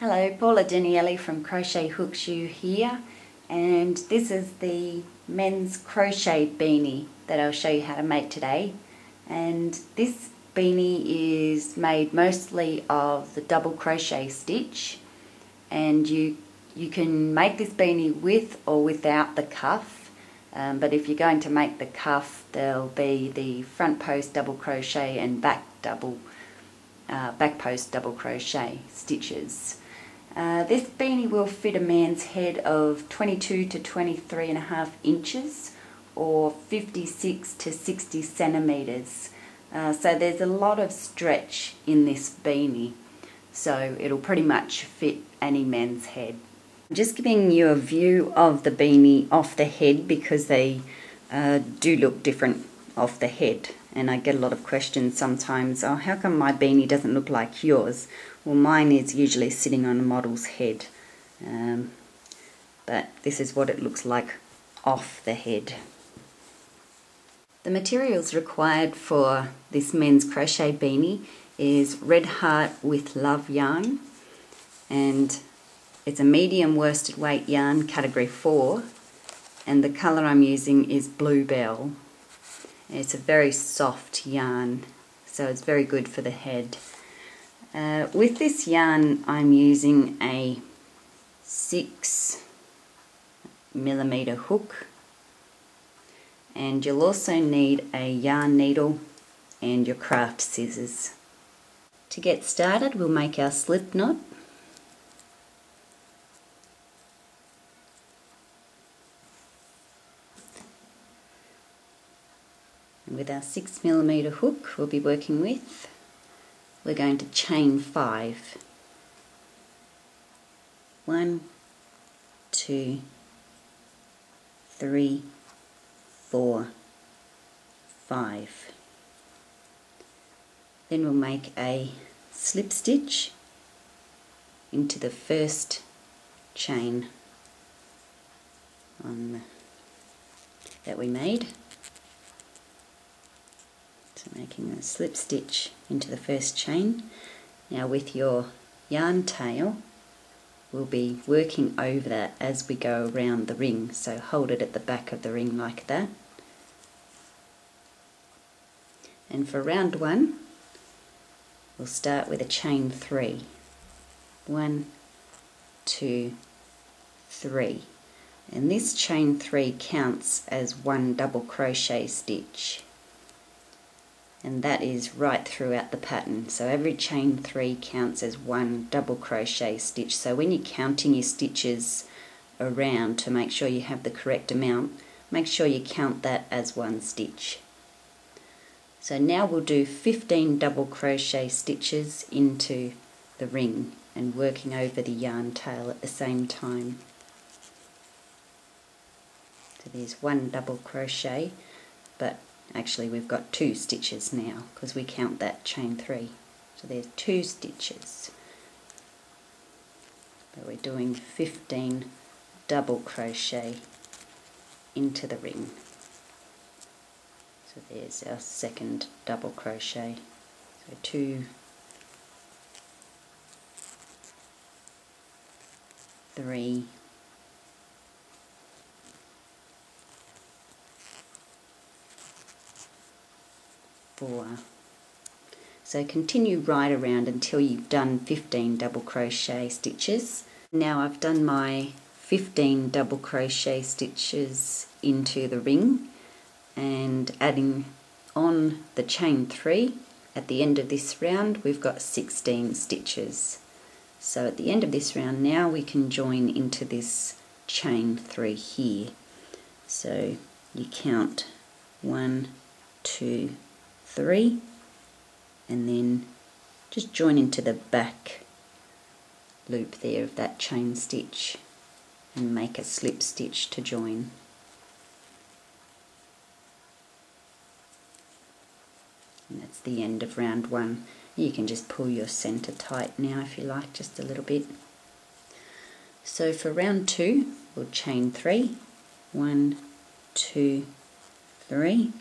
Hello, Paula Daniele from Crochet Hook here, and this is the men's crochet beanie that I'll show you how to make today. And this beanie is made mostly of the double crochet stitch, and you can make this beanie with or without the cuff, but if you're going to make the cuff, there'll be the front post double crochet and back post double crochet stitches. This beanie will fit a man's head of 22 to 23.5 inches or 56 to 60 centimeters. So there's a lot of stretch in this beanie, so it'll pretty much fit any man's head. I'm just giving you a view of the beanie off the head because they do look different off the head, and I get a lot of questions sometimes, oh, how come my beanie doesn't look like yours? Well, mine is usually sitting on a model's head, but this is what it looks like off the head. The materials required for this men's crochet beanie is Red Heart with Love yarn, and it's a medium worsted weight yarn, category 4, and the colour I'm using is Bluebell. It's a very soft yarn, so it's very good for the head. With this yarn I'm using a 6mm hook, and you'll also need a yarn needle and your craft scissors. To get started, we'll make our slip knot. And with our 6mm hook we'll be working with, we're going to chain 5. 1, 2, 3, 4, 5. Then we'll make a slip stitch into the first chain that we made. So making a slip stitch into the first chain. Now with your yarn tail, we'll be working over that as we go around the ring, so hold it at the back of the ring like that. And for round 1, we'll start with a chain 3. 1, 2, 3. And this chain 3 counts as one double crochet stitch. And that is right throughout the pattern. So every chain 3 counts as one double crochet stitch. So when you're counting your stitches around to make sure you have the correct amount, make sure you count that as one stitch. So now we'll do 15 double crochet stitches into the ring and working over the yarn tail at the same time. So there's one double crochet, but actually we've got 2 stitches now because we count that chain 3. So there's 2 stitches. But we're doing 15 double crochet into the ring. So there's our second double crochet. So 2, 3, 4. So continue right around until you've done 15 double crochet stitches. Now I've done my 15 double crochet stitches into the ring, and adding on the chain 3 at the end of this round we've got 16 stitches. So at the end of this round now we can join into this chain 3 here. So you count 1, 2, 3, and then just join into the back loop there of that chain stitch and make a slip stitch to join. And that's the end of round 1. You can just pull your centre tight now if you like, just a little bit. So for round 2 we'll chain 3, 1, 2, 3.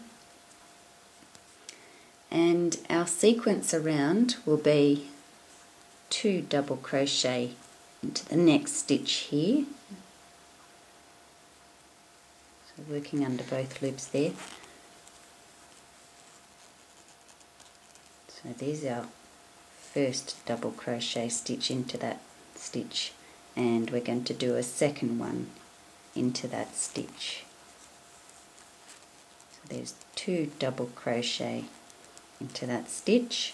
And our sequence around will be 2 double crochet into the next stitch here. So working under both loops there. So there's our first double crochet stitch into that stitch, and we're going to do a second one into that stitch. So there's 2 double crochet into that stitch,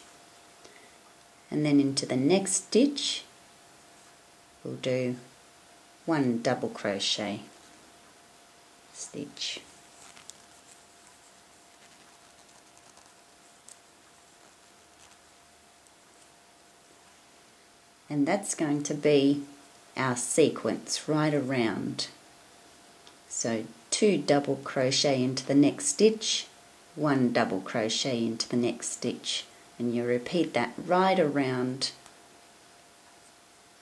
and then into the next stitch we'll do 1 double crochet stitch. And that's going to be our sequence right around. So 2 double crochet into the next stitch, 1 double crochet into the next stitch, and you repeat that right around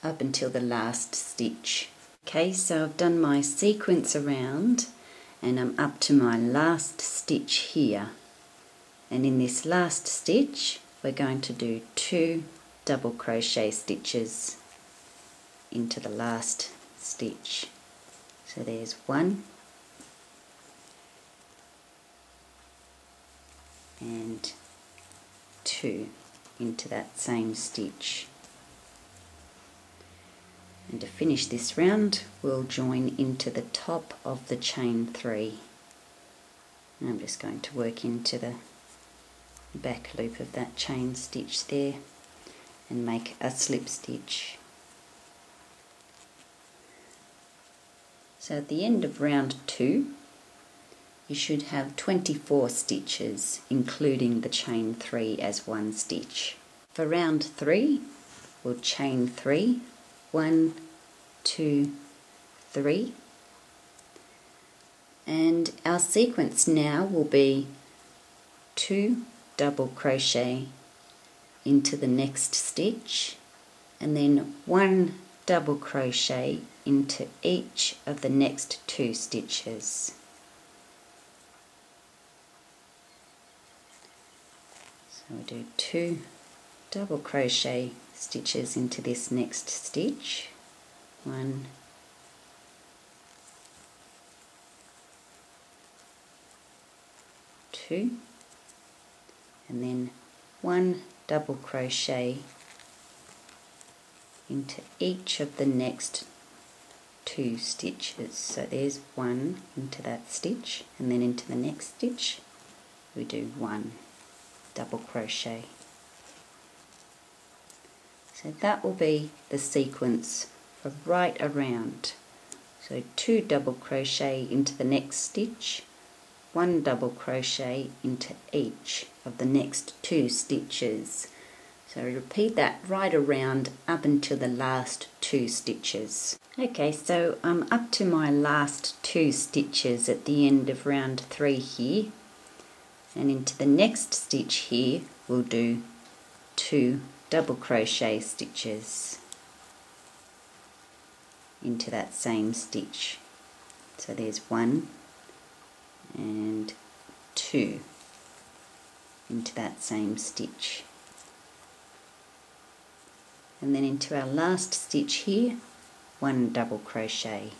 up until the last stitch. Okay, so I've done my sequence around and I'm up to my last stitch here, and in this last stitch we're going to do 2 double crochet stitches into the last stitch. So there's 1 and 2 into that same stitch. And to finish this round we'll join into the top of the chain 3. And I'm just going to work into the back loop of that chain stitch there and make a slip stitch. So at the end of round 2 you should have 24 stitches, including the chain 3 as 1 stitch. For round 3 we'll chain 3, 1, 2, 3, and our sequence now will be 2 double crochet into the next stitch, and then 1 double crochet into each of the next 2 stitches. So we do 2 double crochet stitches into this next stitch, 1, 2, and then 1 double crochet into each of the next 2 stitches. So there's 1 into that stitch, and then into the next stitch we do 1 double crochet. So that will be the sequence for right around. So 2 double crochet into the next stitch, 1 double crochet into each of the next 2 stitches. So repeat that right around up until the last 2 stitches. Okay, so I'm up to my last 2 stitches at the end of round 3 here, and into the next stitch here we'll do 2 double crochet stitches into that same stitch. So there's 1 and 2 into that same stitch, and then into our last stitch here 1 double crochet.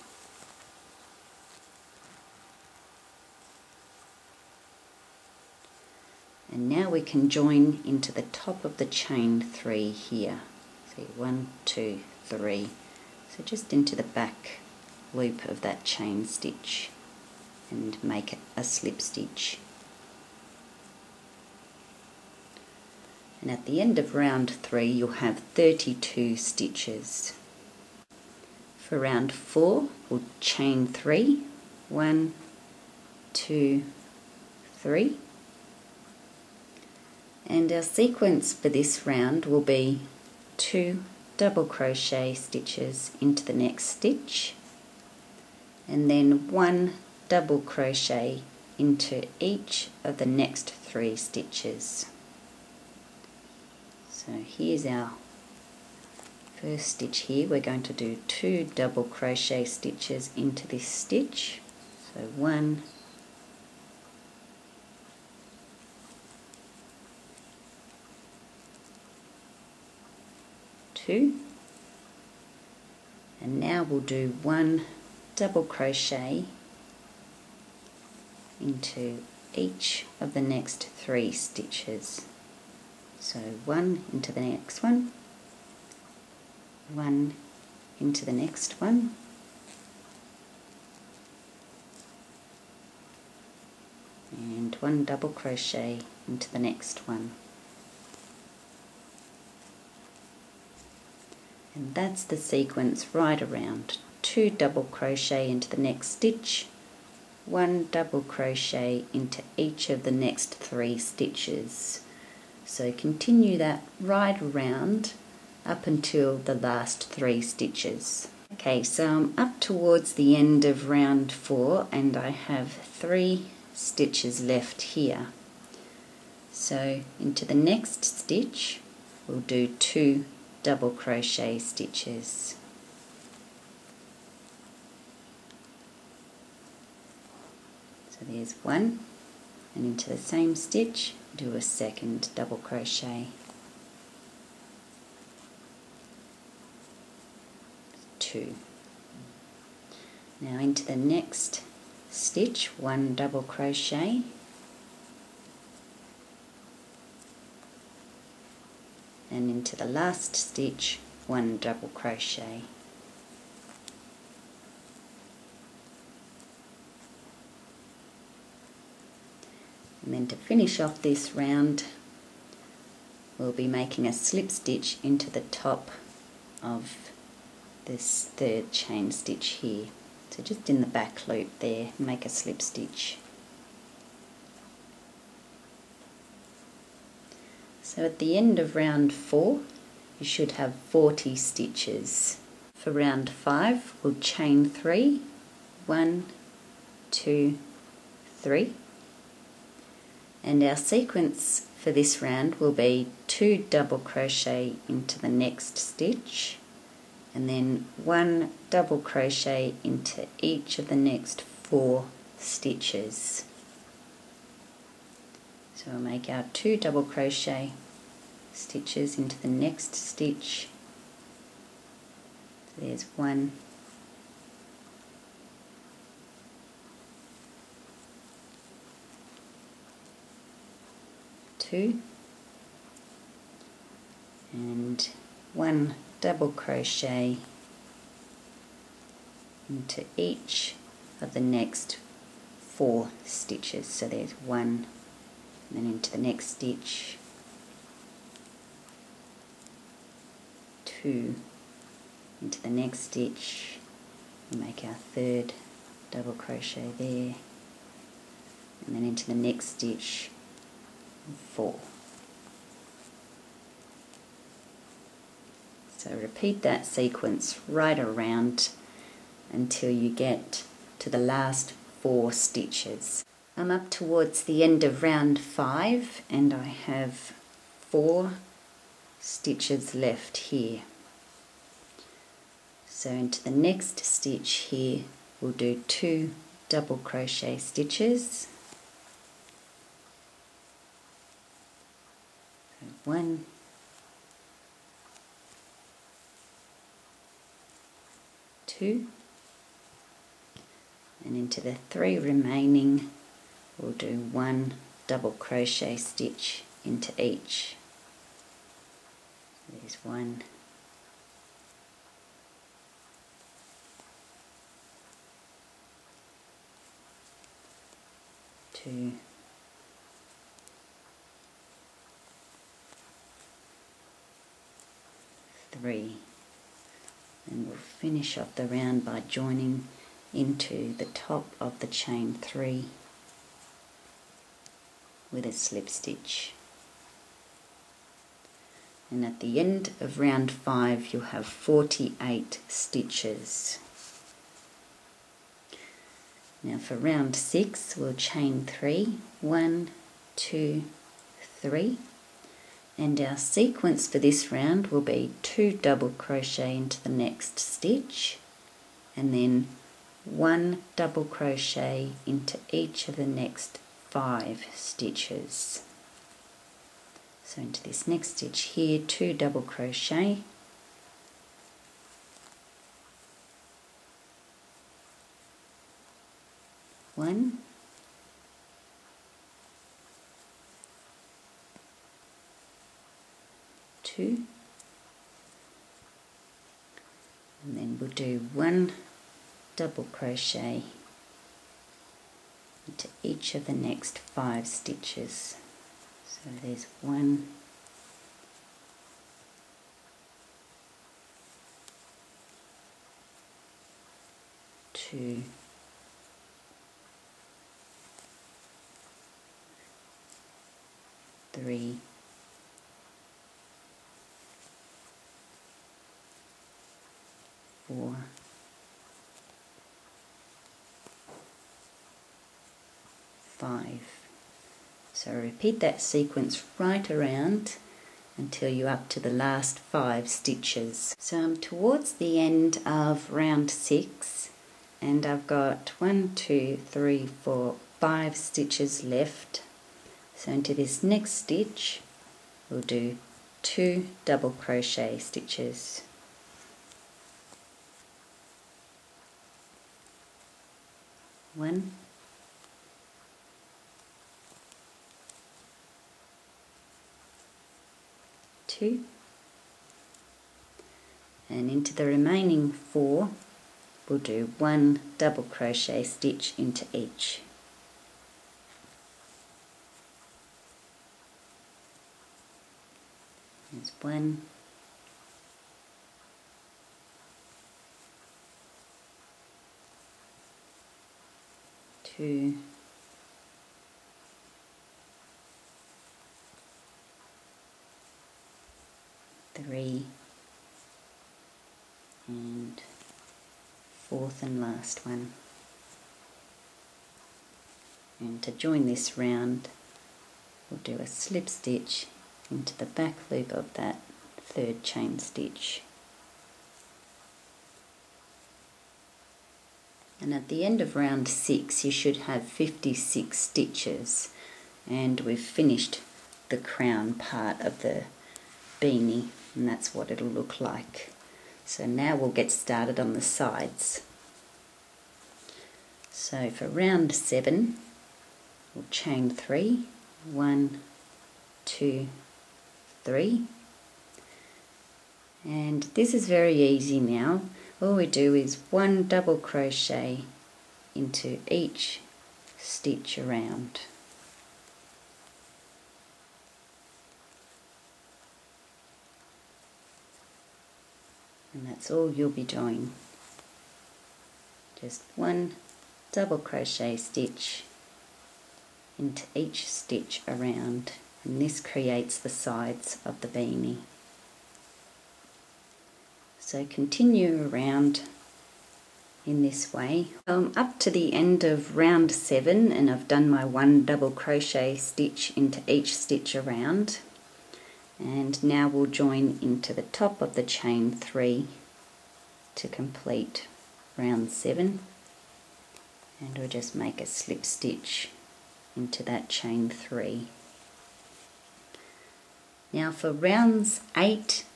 And now we can join into the top of the chain 3 here. See, 1, 2, 3. So just into the back loop of that chain stitch and make a slip stitch. And at the end of round 3 you'll have 32 stitches. For round 4 we'll chain 3, 1, 2, 3. And our sequence for this round will be 2 double crochet stitches into the next stitch, and then 1 double crochet into each of the next 3 stitches. So here's our first stitch here. We're going to do 2 double crochet stitches into this stitch. So 1, 2, And now we'll do 1 double crochet into each of the next 3 stitches. So 1 into the next one, 1 into the next one, and 1 double crochet into the next one. And that's the sequence right around. 2 double crochet into the next stitch, 1 double crochet into each of the next 3 stitches. So continue that right around up until the last 3 stitches. Okay, so I'm up towards the end of round 4 and I have 3 stitches left here. So into the next stitch we'll do 2 double crochet stitches. So there's 1, and into the same stitch do a second double crochet. 2. Now into the next stitch 1 double crochet, and into the last stitch 1 double crochet. And then to finish off this round we'll be making a slip stitch into the top of this 3rd chain stitch here. So just in the back loop there, make a slip stitch. So at the end of round 4 you should have 40 stitches. For round 5 we'll chain 3, 1, 2, 3, and our sequence for this round will be 2 double crochet into the next stitch, and then 1 double crochet into each of the next 4 stitches. So we'll make our 2 double crochet stitches into the next stitch. So there's 1, 2, and 1 double crochet into each of the next 4 stitches. So there's 1, and then into the next stitch, 2, into the next stitch, we make our 3rd double crochet there, and then into the next stitch 4. So repeat that sequence right around until you get to the last 4 stitches. I'm up towards the end of round 5 and I have 4 stitches left here. So into the next stitch here we'll do 2 double crochet stitches. 1, 2, and into the 3 remaining we'll do 1 double crochet stitch into each. There's 1, 2, 3, and we'll finish off the round by joining into the top of the chain 3 with a slip stitch. And at the end of round 5 you'll have 48 stitches. Now for round 6 we'll chain 3, 1, 2, 3, and our sequence for this round will be 2 double crochet into the next stitch, and then 1 double crochet into each of the next 5 stitches. So into this next stitch here, 2 double crochet, 1, 2, and then we'll do 1 double crochet into each of the next 5 stitches. So there's 1, 2, 3, 4, 5. So repeat that sequence right around until you're up to the last 5 stitches. So I'm towards the end of round 6 and I've got 1, 2, 3, 4, 5 stitches left. So into this next stitch we'll do 2 double crochet stitches. 1, 2, and into the remaining 4 we'll do 1 double crochet stitch into each. There's 1, 2, 3, and 4th and last one. And to join this round we'll do a slip stitch into the back loop of that 3rd chain stitch. And at the end of round 6 you should have 56 stitches, and we've finished the crown part of the beanie, and that's what it'll look like. So now we'll get started on the sides. So for round 7 we'll chain 3, 1, 2, 3, and this is very easy now. All we do is 1 double crochet into each stitch around. And that's all you'll be doing. Just 1 double crochet stitch into each stitch around, and this creates the sides of the beanie. So continue around in this way. I'm up to the end of round 7 and I've done my 1 double crochet stitch into each stitch around, and now we'll join into the top of the chain 3 to complete round 7, and we'll just make a slip stitch into that chain 3. Now for rounds 8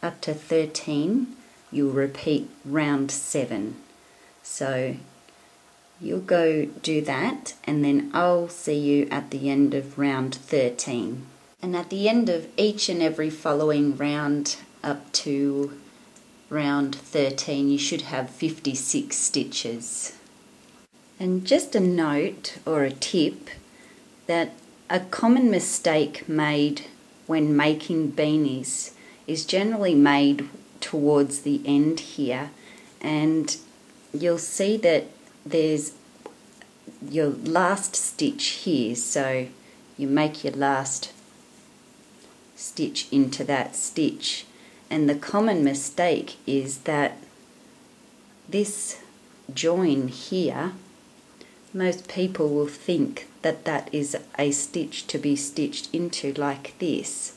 up to 13 you'll repeat round 7. So you'll go do that, and then I'll see you at the end of round 13. And at the end of each and every following round up to round 13 you should have 56 stitches. And just a note or a tip that a common mistake made when making beanies is generally made towards the end here, and you'll see that there's your last stitch here, so you make your last stitch into that stitch, and the common mistake is that this join here, most people will think that that is a stitch to be stitched into like this,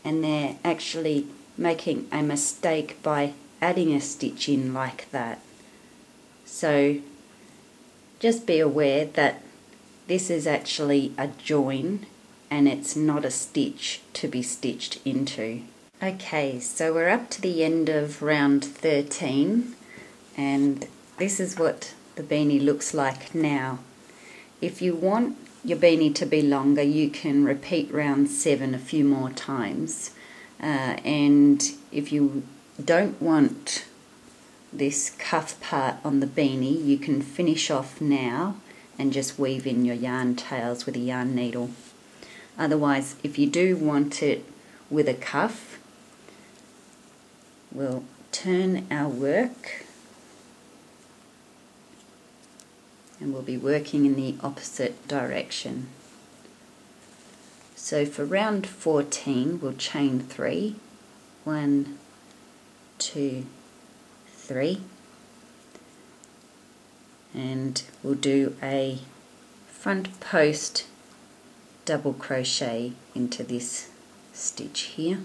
and they're actually making a mistake by adding a stitch in like that. So just be aware that this is actually a join and it's not a stitch to be stitched into. Okay, so we're up to the end of round 13, and this is what the beanie looks like now. if you want your beanie to be longer, you can repeat round 7 a few more times, and if you don't want this cuff part on the beanie, you can finish off now and just weave in your yarn tails with a yarn needle. Otherwise, if you do want it with a cuff, we'll turn our work and we'll be working in the opposite direction. So for round 14, we'll chain 3, 1, 2, 3, and we'll do a front post double crochet into this stitch here.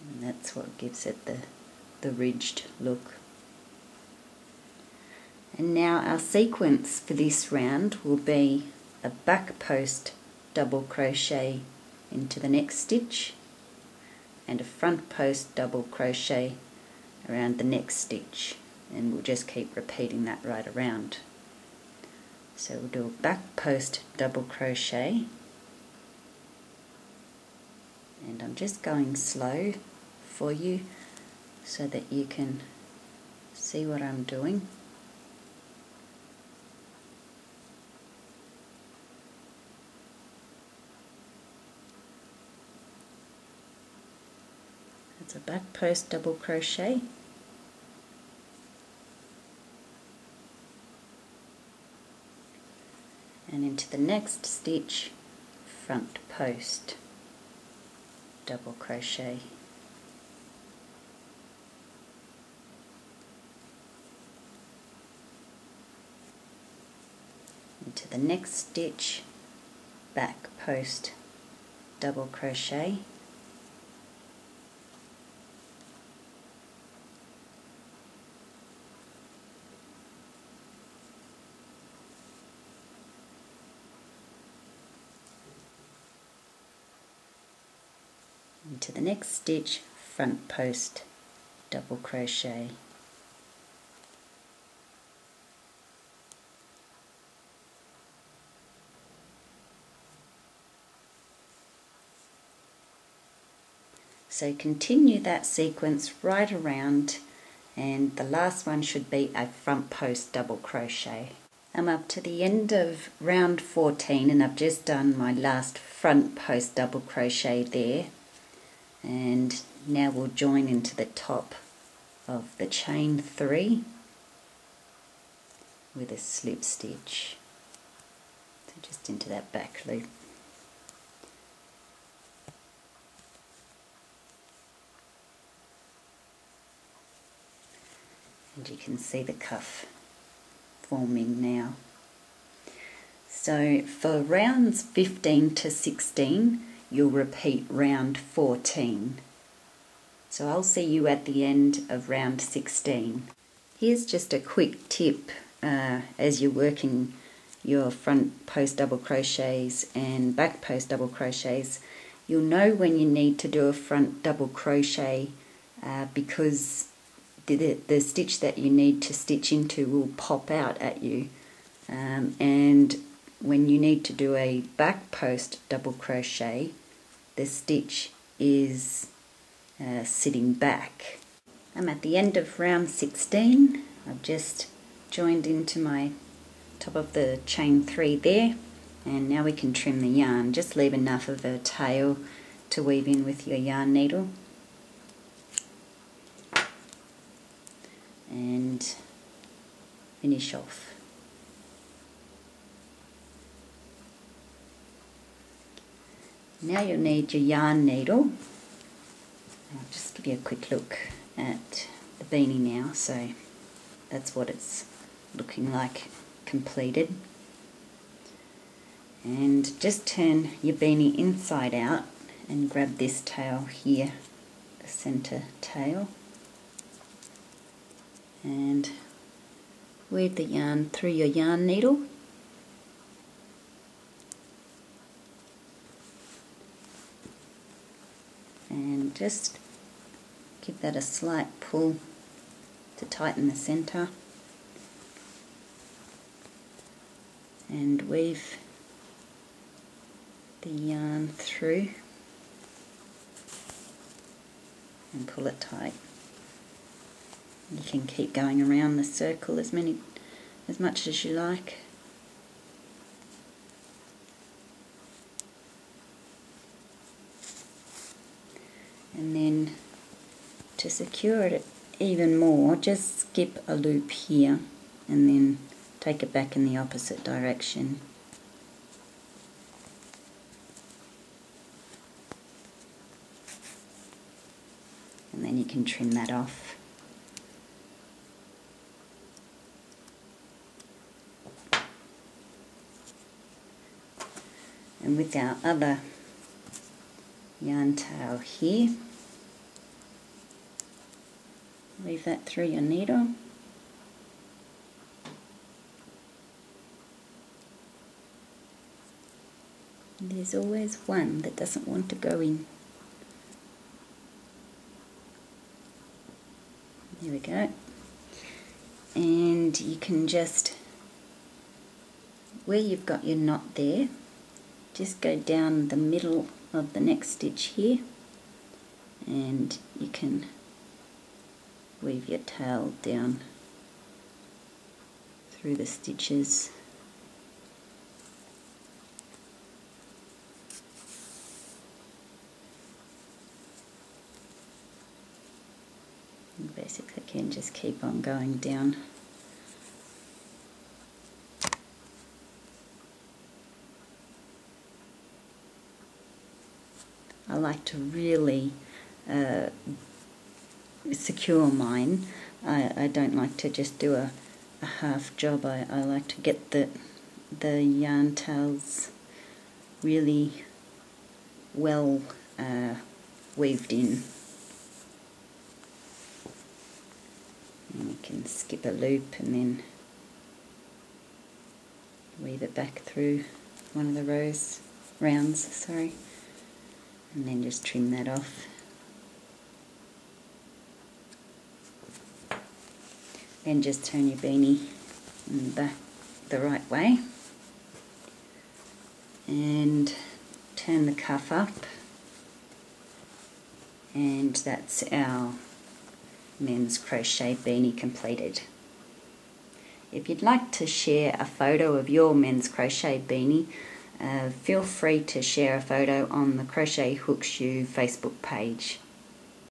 And that's what gives it the ridged look. And now our sequence for this round will be a back post double crochet into the next stitch and a front post double crochet around the next stitch, and we'll just keep repeating that right around. So we'll do a back post double crochet, and I'm just going slow for you so that you can see what I'm doing. It's a back post double crochet, and into the next stitch, front post double crochet, into the next stitch, back post double crochet, into the next stitch, front post double crochet, so continue that sequence right around, and the last one should be a front post double crochet. I'm up to the end of round 14 and I've just done my last front post double crochet there. And now we'll join into the top of the chain 3 with a slip stitch. So just into that back loop. And you can see the cuff forming now. So for rounds 15 to 16, you'll repeat round 14. So I'll see you at the end of round 16. Here's just a quick tip as you're working your front post double crochets and back post double crochets. You'll know when you need to do a front double crochet because the stitch that you need to stitch into will pop out at you, and when you need to do a back post double crochet, the stitch is sitting back. I'm at the end of round 16. I've just joined into my top of the chain 3 there, and now we can trim the yarn. Just leave enough of a tail to weave in with your yarn needle, and finish off. Now you'll need your yarn needle. I'll just give you a quick look at the beanie now. So that's what it's looking like completed. And just turn your beanie inside out and grab this tail here, the center tail, and weave the yarn through your yarn needle. just give that a slight pull to tighten the centre, and weave the yarn through and pull it tight. You can keep going around the circle as much as you like. And then to secure it even more, just skip a loop here and then take it back in the opposite direction. And then you can trim that off. And with our other yarn tail here, weave that through your needle. And there's always one that doesn't want to go in. There we go. And you can just, where you've got your knot there, just go down the middle of the next stitch here, and you can weave your tail down through the stitches. And basically can just keep on going down. I like to really secure mine. I don't like to just do a half job. I like to get the yarn tails really well weaved in. And you can skip a loop and then weave it back through one of the rounds, and then just trim that off. Then just turn your beanie in the back the right way and turn the cuff up, and that's our men's crochet beanie completed. If you'd like to share a photo of your men's crochet beanie, feel free to share a photo on the Crochet Hook Shoe Facebook page.